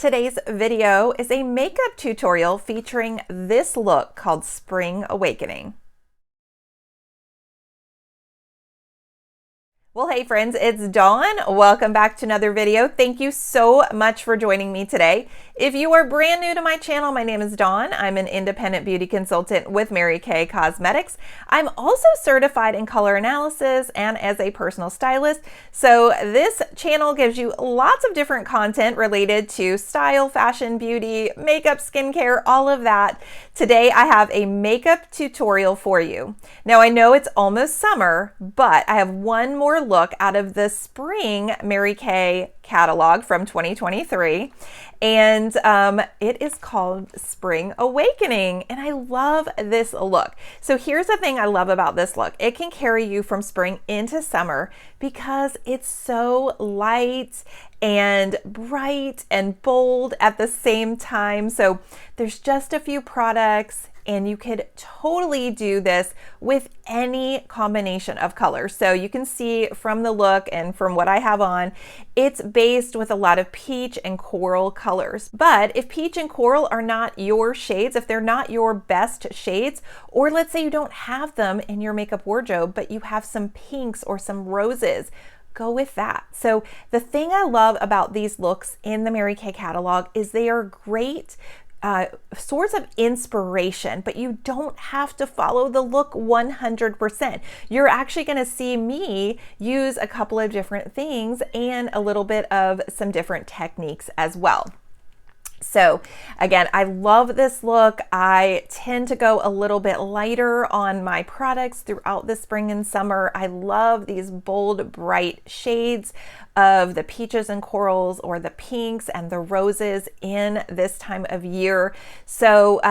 Today's video is a makeup tutorial featuring this look called Spring Awakening. Well, hey friends, it's Dawn. Welcome back to another video. Thank you so much for joining me today. If you are brand new to my channel, my name is Dawn. I'm an independent beauty consultant with Mary Kay Cosmetics. I'm also certified in color analysis and as a personal stylist. So this channel gives you lots of different content related to style, fashion, beauty, makeup, skincare, all of that. Today I have a makeup tutorial for you. Now I know it's almost summer, but I have one more look out of the spring Mary Kay catalog from 2023, and it is called Spring Awakening, and I love this look. So here's the thing I love about this look. It can carry you from spring into summer because it's so light and bright and bold at the same time. So there's just a few products and you could totally do this with any combination of colors. So you can see from the look and from what I have on, it's based with a lot of peach and coral colors. But if peach and coral are not your shades, if they're not your best shades, or let's say you don't have them in your makeup wardrobe, but you have some pinks or some roses, go with that. So the thing I love about these looks in the Mary Kay catalog is they are great source of inspiration, but you don't have to follow the look 100%. You're actually going to see me use a couple of different things and a little bit of some different techniques as well. So again, I love this look. I tend to go a little bit lighter on my products throughout the spring and summer. I love these bold, bright shades of the peaches and corals or the pinks and the roses in this time of year. So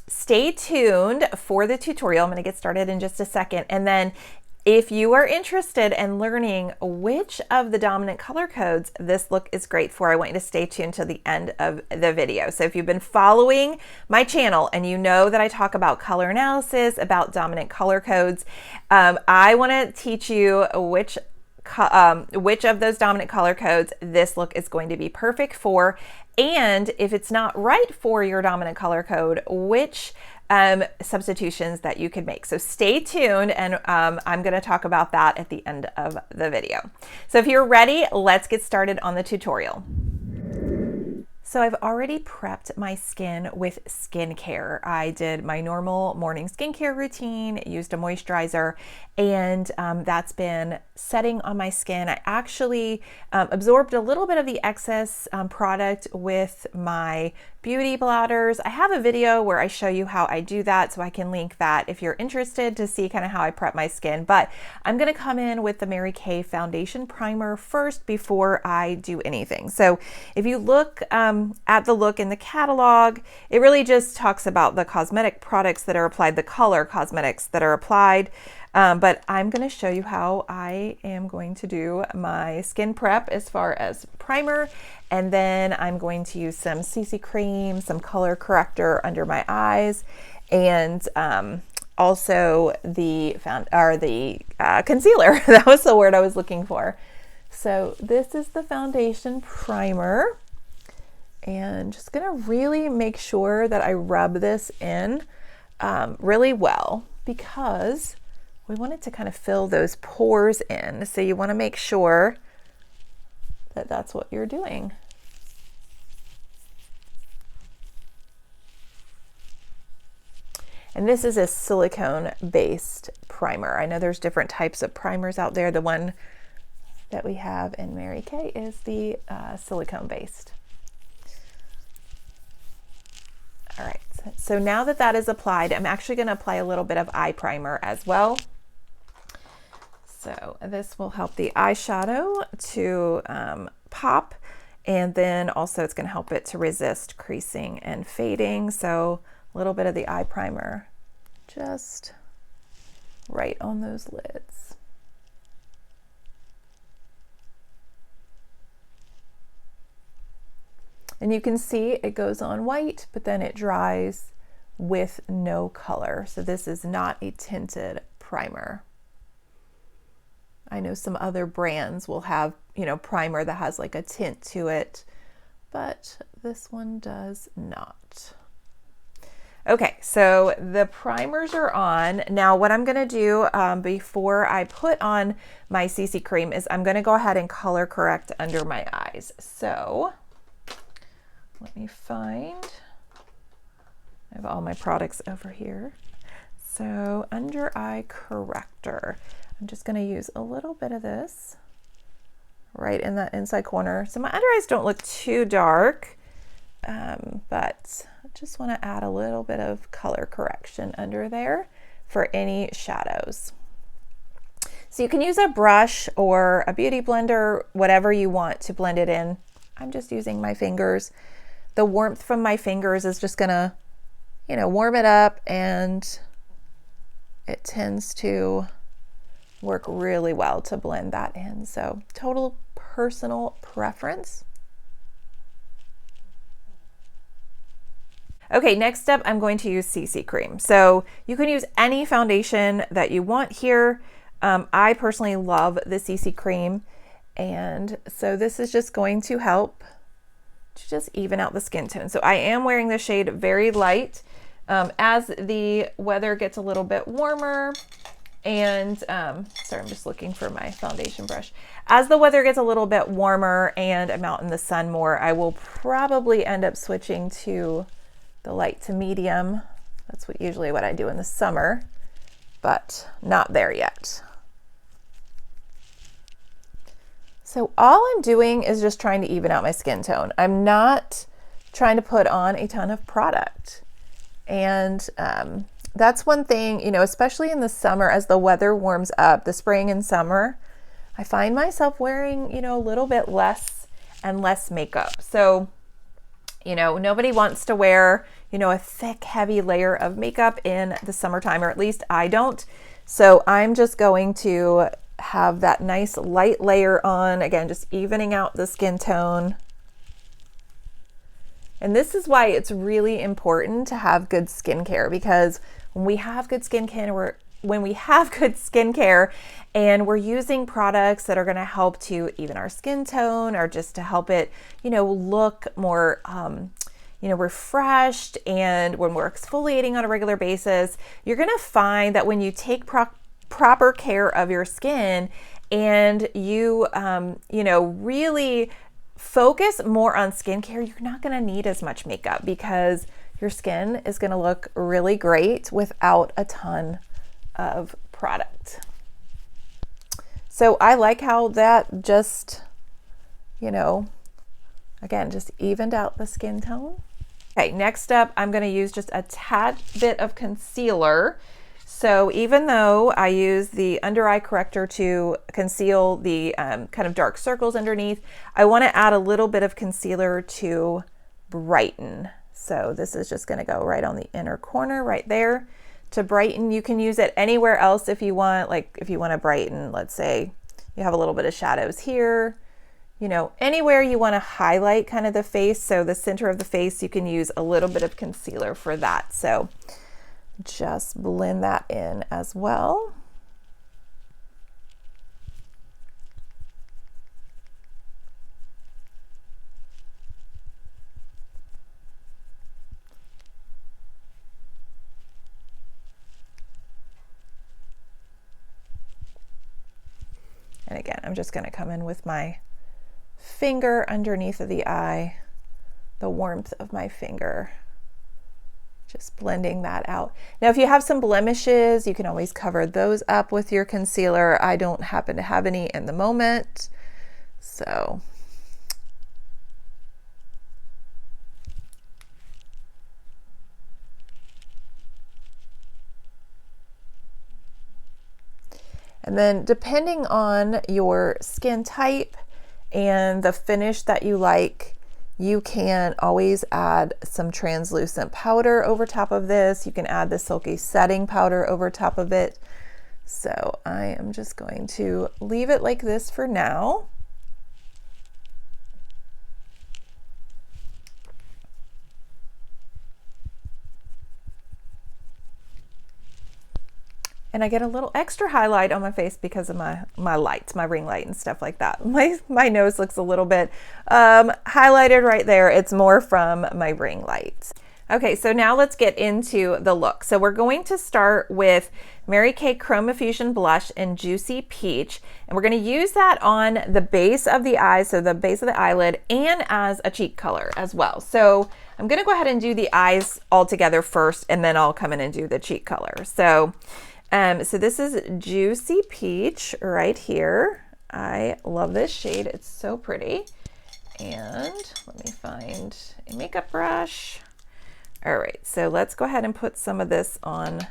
stay tuned for the tutorial. I'm going to get started in just a second. And then if you are interested in learning which of the dominant color codes this look is great for, I want you to stay tuned till the end of the video. So if you've been following my channel and you know that I talk about color analysis, about dominant color codes, I want to teach you which of those dominant color codes this look is going to be perfect for. And if it's not right for your dominant color code, which substitutions that you could make. So stay tuned, and I'm going to talk about that at the end of the video. So if you're ready, let's get started on the tutorial. So I've already prepped my skin with skincare. I did my normal morning skincare routine, used a moisturizer, and that's been setting on my skin. I actually absorbed a little bit of the excess product with my beauty blotters. I have a video where I show you how I do that, so I can link that if you're interested to see kind of how I prep my skin. But I'm going to come in with the Mary Kay foundation primer first before I do anything. So if you look at the look in the catalog, it really just talks about the cosmetic products that are applied, the color cosmetics that are applied. But I'm going to show you how I am going to do my skin prep as far as primer, and then I'm going to use some CC cream, some color corrector under my eyes, and also the concealer. That was the word I was looking for. So this is the foundation primer, and just going to really make sure that I rub this in really well, because we want it to kind of fill those pores in. So you want to make sure that that's what you're doing. And this is a silicone-based primer. I know there's different types of primers out there. The one that we have in Mary Kay is the silicone-based. All right, so now that that is applied, I'm actually going to apply a little bit of eye primer as well. So this will help the eyeshadow to pop, and then also it's going to help it to resist creasing and fading. So a little bit of the eye primer just right on those lids. And you can see it goes on white, but then it dries with no color. So this is not a tinted primer. I know some other brands will have, you know, primer that has like a tint to it, but this one does not. Okay, so the primers are on. Now what I'm gonna do before I put on my CC cream is I'm gonna go ahead and color correct under my eyes. So let me find, I have all my products over here. So under eye corrector, I'm just gonna use a little bit of this right in that inside corner. So my under eyes don't look too dark, but I just want to add a little bit of color correction under there for any shadows. So you can use a brush or a beauty blender, whatever you want to blend it in. I'm just using my fingers. The warmth from my fingers is just gonna, you know, warm it up, and it tends to work really well to blend that in. So total personal preference. Okay, next up, I'm going to use CC cream. So you can use any foundation that you want here. I personally love the CC cream. And so this is just going to help to just even out the skin tone. So I am wearing the shade Very Light. As the weather gets a little bit warmer, and sorry, I'm just looking for my foundation brush. As the weather gets a little bit warmer and I'm out in the sun more, I will probably end up switching to the light to medium. That's usually what I do in the summer, but not there yet. So all I'm doing is just trying to even out my skin tone. I'm not trying to put on a ton of product. And that's one thing, you know, especially in the summer as the weather warms up, the spring and summer, I find myself wearing, you know, a little bit less and less makeup. So, you know, nobody wants to wear, you know, a thick, heavy layer of makeup in the summertime, or at least I don't. So I'm just going to have that nice light layer on, again, just evening out the skin tone. And this is why it's really important to have good skincare, because when we have good skincare, and we're using products that are going to help to even our skin tone, or just to help it, you know, look more, you know, refreshed, and when we're exfoliating on a regular basis, you're going to find that when you take proper care of your skin, and you, you know, really focus more on skincare, you're not going to need as much makeup, because your skin is going to look really great without a ton of product. So I like how that just, you know, again, just evened out the skin tone. Okay, next up, I'm going to use just a tad bit of concealer. So even though I use the under eye corrector to conceal the kind of dark circles underneath, I want to add a little bit of concealer to brighten. So this is just going to go right on the inner corner right there to brighten. You can use it anywhere else if you want, like if you want to brighten, let's say you have a little bit of shadows here, you know, anywhere you want to highlight kind of the face. So the center of the face, you can use a little bit of concealer for that. So just blend that in as well. And again, I'm just going to come in with my finger underneath of the eye, the warmth of my finger, just blending that out. Now, if you have some blemishes, you can always cover those up with your concealer. I don't happen to have any in the moment, so. And then depending on your skin type and the finish that you like, you can always add some translucent powder over top of this. You can add the silky setting powder over top of it. So I am just going to leave it like this for now. And I get a little extra highlight on my face because of my lights, my ring light and stuff like that. My nose looks a little bit highlighted right there. It's more from my ring light. Okay, so now let's get into the look. So we're going to start with Mary Kay Chroma Fusion Blush in Juicy Peach, and we're going to use that on the base of the eye, so the base of the eyelid, and as a cheek color as well. So I'm going to go ahead and do the eyes all together first, and then I'll come in and do the cheek color. So this is Juicy Peach right here. I love this shade. It's so pretty. And let me find a makeup brush. All right, so let's go ahead and put some of this on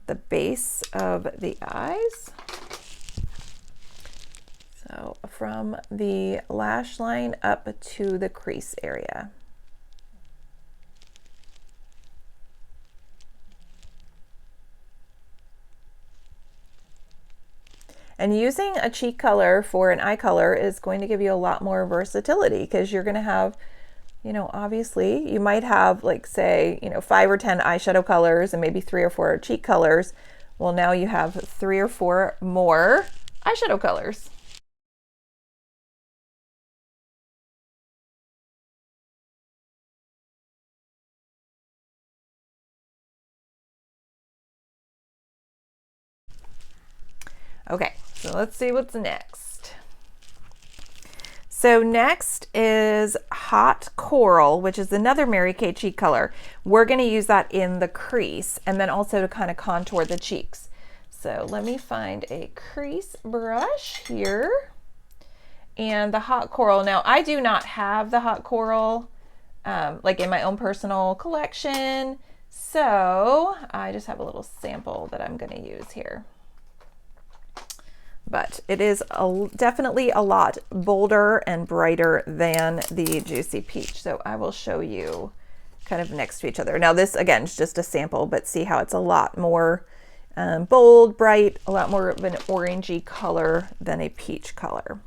the base of the eyes. So from the lash line up to the crease area. And using a cheek color for an eye color is going to give you a lot more versatility, because you're going to have, you know, obviously you might have, like, say, you know, 5 or 10 eyeshadow colors and maybe 3 or 4 cheek colors. Well, now you have 3 or 4 more eyeshadow colors. Okay, so let's see what's next. So next is Hot Coral, which is another Mary Kay cheek color. We're going to use that in the crease and then also to kind of contour the cheeks. So let me find a crease brush here. And the Hot Coral, now I do not have the Hot Coral like in my own personal collection, so I just have a little sample that I'm going to use here. But it is definitely a lot bolder and brighter than the Juicy Peach. So I will show you kind of next to each other. Now this, again, is just a sample, but see how it's a lot more bold, bright, a lot more of an orangey color than a peach color.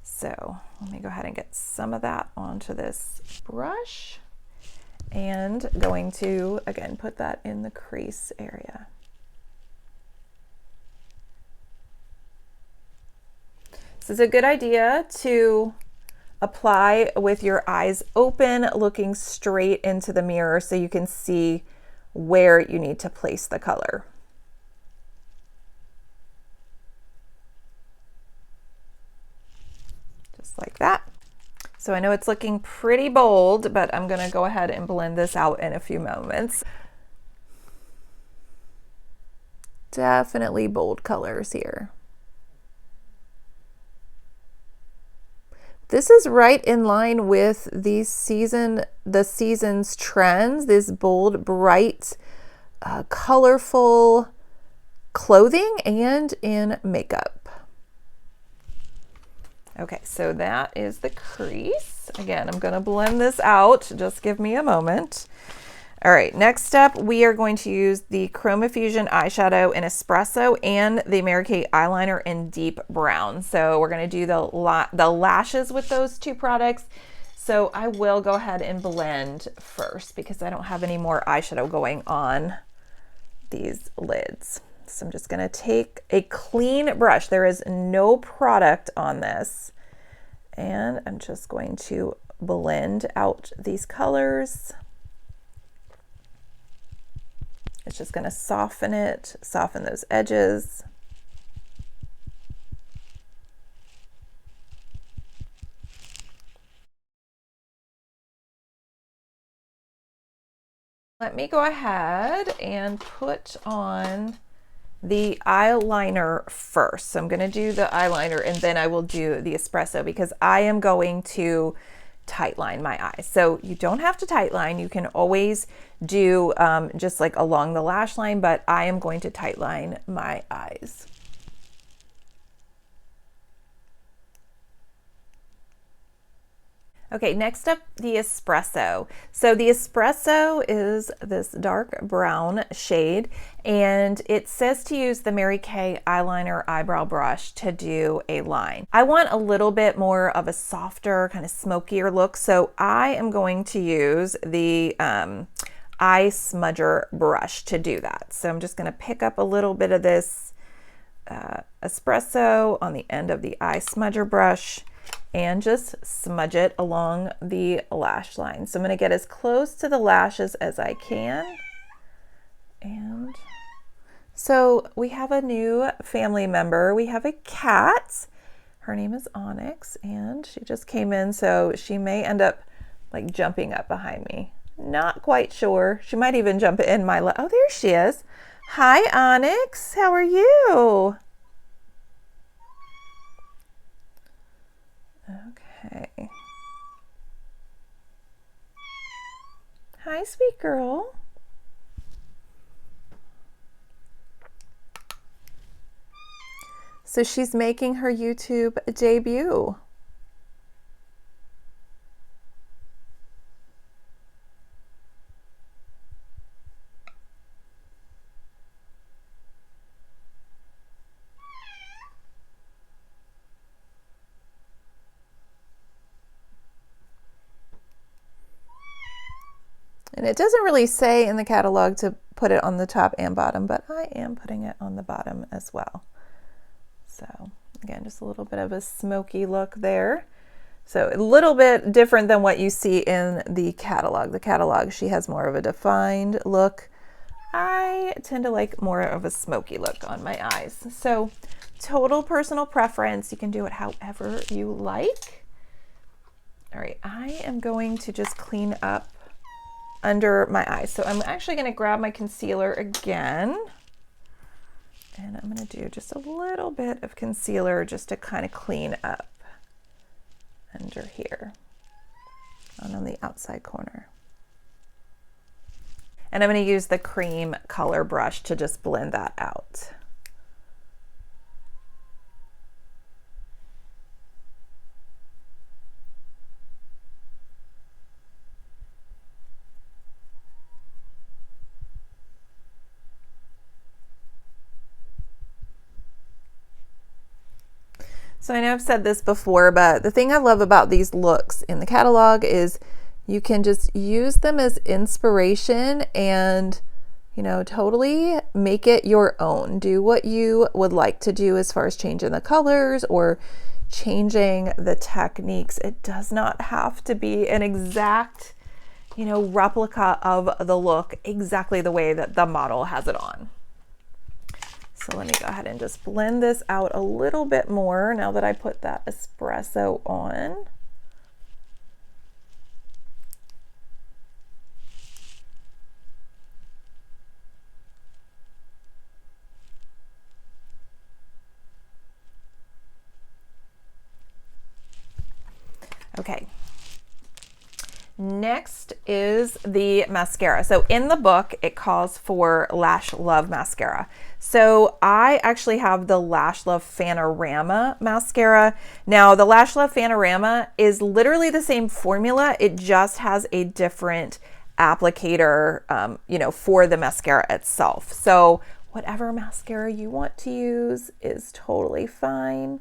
So let me go ahead and get some of that onto this brush, and going to, again, put that in the crease area. This is a good idea to apply with your eyes open, looking straight into the mirror so you can see where you need to place the color. Just like that. So I know it's looking pretty bold, but I'm going to go ahead and blend this out in a few moments. Definitely bold colors here. This is right in line with the season's trends, this bold, bright, colorful clothing and in makeup. Okay, so that is the crease. Again, I'm going to blend this out. Just give me a moment. All right, next up, we are going to use the Chroma Fusion eyeshadow in Espresso and the Mary Kay eyeliner in Deep Brown. So we're going to do the lashes with those two products. So I will go ahead and blend first because I don't have any more eyeshadow going on these lids. So I'm just going to take a clean brush. There is no product on this. And I'm just going to blend out these colors. It's just going to soften it, soften those edges. Let me go ahead and put on the eyeliner first. So I'm going to do the eyeliner and then I will do the espresso because I am going to tight line my eyes. So you don't have to tight line. You can always do just like along the lash line, but I am going to tight line my eyes. Okay, next up, the espresso. So the espresso is this dark brown shade, and it says to use the Mary Kay eyeliner eyebrow brush to do a line. I want a little bit more of a softer, kind of smokier look, so I am going to use the eye smudger brush to do that. So I'm just going to pick up a little bit of this espresso on the end of the eye smudger brush and just smudge it along the lash line. So I'm going to get as close to the lashes as I can. And so we have a new family member. We have a cat. Her name is Onyx, and she just came in, so she may end up like jumping up behind me. Not quite sure. She might even jump in my lap. Oh, there she is. Hi, Onyx. How are you? Okay. Hi, sweet girl. So she's making her YouTube debut. And it doesn't really say in the catalog to put it on the top and bottom, but I am putting it on the bottom as well. So again, just a little bit of a smoky look there. So a little bit different than what you see in the catalog. The catalog, she has more of a defined look. I tend to like more of a smoky look on my eyes. So total personal preference. You can do it however you like. All right, I am going to just clean up under my eyes. So I'm actually going to grab my concealer again. And I'm going to do just a little bit of concealer just to kind of clean up under here and on the outside corner. And I'm going to use the cream color brush to just blend that out. So I know I've said this before, but the thing I love about these looks in the catalog is you can just use them as inspiration and, you know, totally make it your own. Do what you would like to do as far as changing the colors or changing the techniques. It does not have to be an exact, you know, replica of the look exactly the way that the model has it on. So let me go ahead and just blend this out a little bit more now that I put that espresso on. Okay. Next is the mascara. So in the book, it calls for Lash Love mascara. So I actually have the Lash Love Panorama mascara. Now the Lash Love Panorama is literally the same formula. It just has a different applicator, you know, for the mascara itself. So whatever mascara you want to use is totally fine.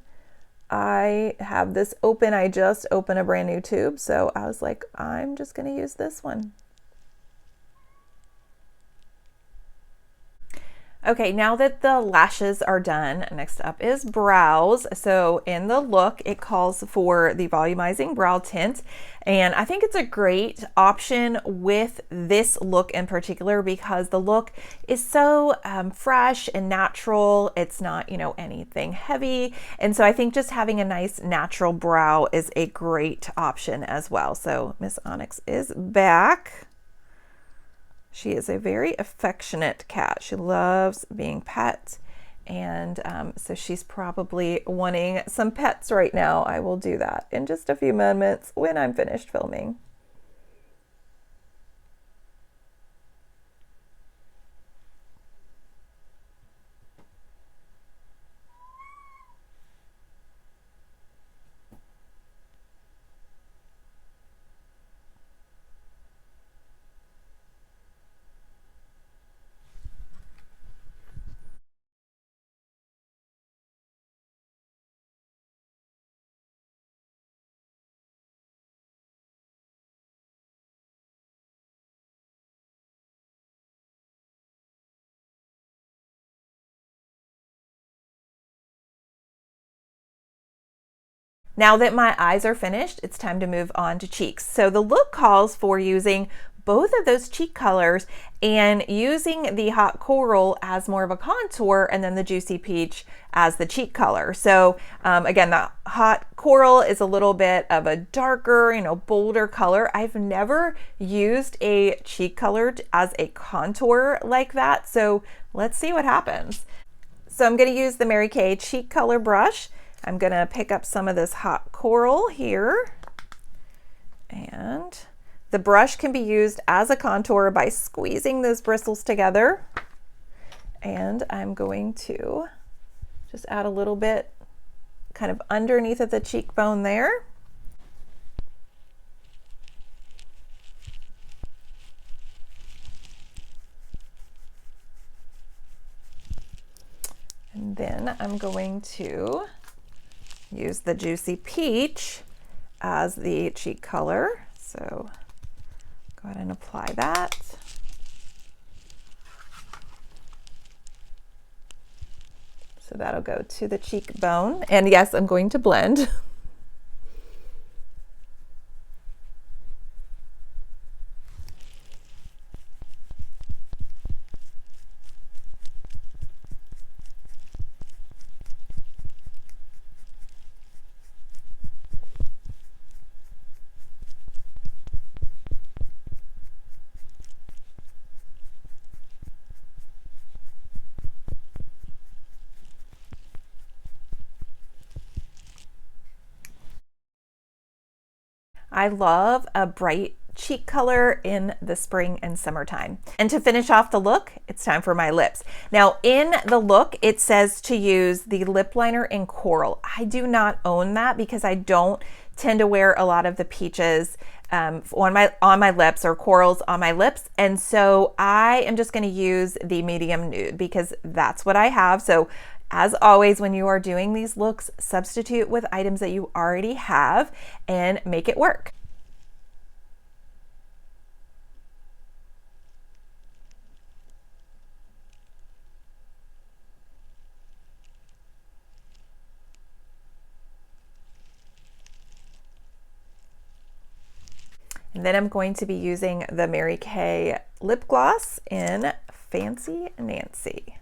I have this open. I just opened a brand new tube, so I was like, I'm just going to use this one. Okay, now that the lashes are done, next up is brows. So in the look, it calls for the volumizing brow tint. And I think it's a great option with this look in particular because the look is so fresh and natural. It's not, you know, anything heavy. And so I think just having a nice natural brow is a great option as well. So Miss Onyx is back. She is a very affectionate cat. She loves being pet. And so she's probably wanting some pets right now. I will do that in just a few moments when I'm finished filming. Now that my eyes are finished, it's time to move on to cheeks. So the look calls for using both of those cheek colors and using the hot coral as more of a contour and then the juicy peach as the cheek color. So again, the hot coral is a little bit of a darker, bolder color. I've never used a cheek color as a contour like that. So let's see what happens. So I'm going to use the Mary Kay cheek color brush. I'm going to pick up some of this hot coral here, and the brush can be used as a contour by squeezing those bristles together. And I'm going to just add a little bit kind of underneath of the cheekbone there. And then I'm going to use the Juicy Peach as the cheek color. So go ahead and apply that. So that'll go to the cheekbone. And yes, I'm going to blend. I love a bright cheek color in the spring and summertime. And to finish off the look, it's time for my lips. Now in the look, it says to use the lip liner in coral. I do not own that because I don't tend to wear a lot of the peaches on my lips or corals on my lips. And so I am just gonna use the medium nude because that's what I have. So as always, when you are doing these looks, substitute with items that you already have and make it work. And then I'm going to be using the Mary Kay lip gloss in Fancy Nancy.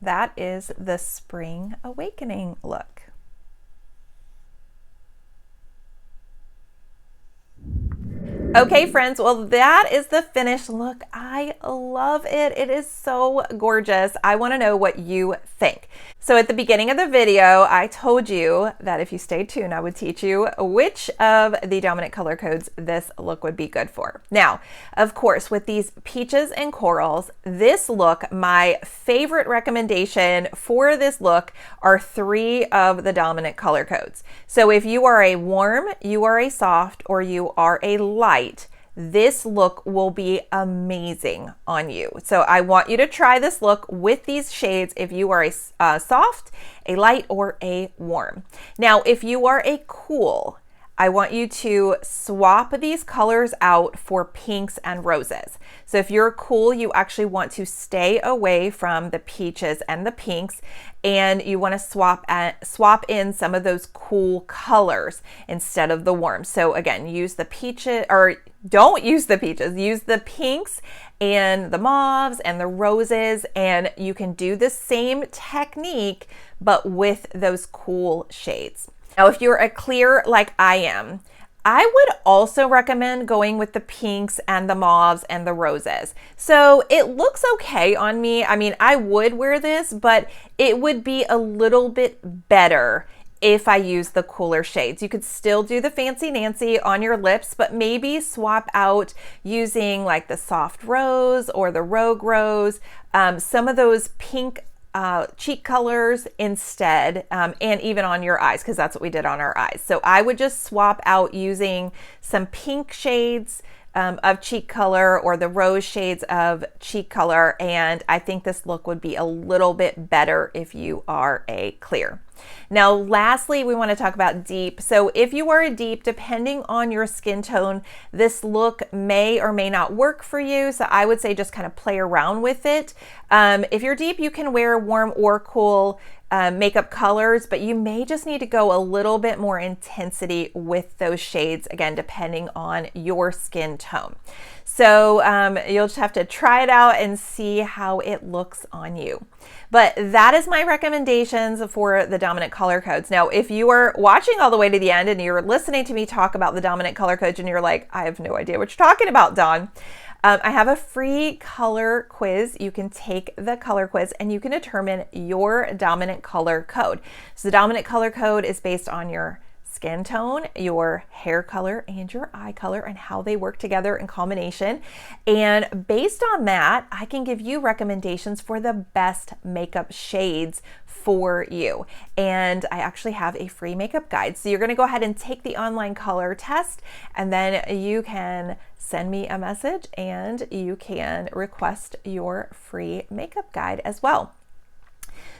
That is the Spring Awakening look. Okay, friends, well, that is the finished look. I love it. It is so gorgeous. I want to know what you think. So at the beginning of the video, I told you that if you stay tuned, I would teach you which of the dominant color codes this look would be good for. Now, of course, with these peaches and corals, this look, my favorite recommendation for this look are 3 of the dominant color codes. So if you are a warm, you are a soft, or you are a light, this look will be amazing on you. So I want you to try this look with these shades if you are a soft, a light, or a warm. Now, if you are a cool, I want you to swap these colors out for pinks and roses. So if you're cool, you actually want to stay away from the peaches and the pinks, and you want to swap in some of those cool colors instead of the warm. So again, use the peaches, or don't use the peaches, use the pinks and the mauves and the roses, and you can do the same technique, but with those cool shades. Now, if you're a clear like I am, I would also recommend going with the pinks and the mauves and the roses. So it looks okay on me. I mean, I would wear this, but it would be a little bit better if I use the cooler shades. You could still do the Fancy Nancy on your lips, but maybe swap out using like the soft rose or the rogue rose, some of those pink cheek colors instead, and even on your eyes, because that's what we did on our eyes. So I would just swap out using some pink shades of cheek color or the rose shades of cheek color, and I think this look would be a little bit better if you are a clear. Now, lastly, we want to talk about deep. So if you are a deep, depending on your skin tone, this look may or may not work for you. So I would say just kind of play around with it. If you're deep, you can wear warm or cool makeup colors, but you may just need to go a little bit more intensity with those shades, again, depending on your skin tone. So you'll just have to try it out and see how it looks on you. But that is my recommendations for the dominant color codes. Now, if you are watching all the way to the end and you're listening to me talk about the dominant color codes and you're like, I have no idea what you're talking about, Dawn, I have a free color quiz. You can take the color quiz and you can determine your dominant color code. So the dominant color code is based on your skin tone, your hair color, and your eye color, and how they work together in combination. And based on that, I can give you recommendations for the best makeup shades for you. And I actually have a free makeup guide. So you're going to go ahead and take the online color test, and then you can send me a message and you can request your free makeup guide as well.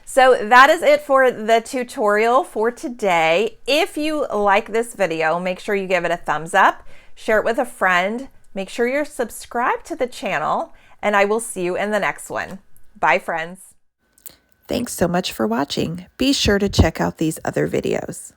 So that is it for the tutorial for today. If you like this video, make sure you give it a thumbs up, share it with a friend, make sure you're subscribed to the channel, and I will see you in the next one. Bye, friends. Thanks so much for watching. Be sure to check out these other videos.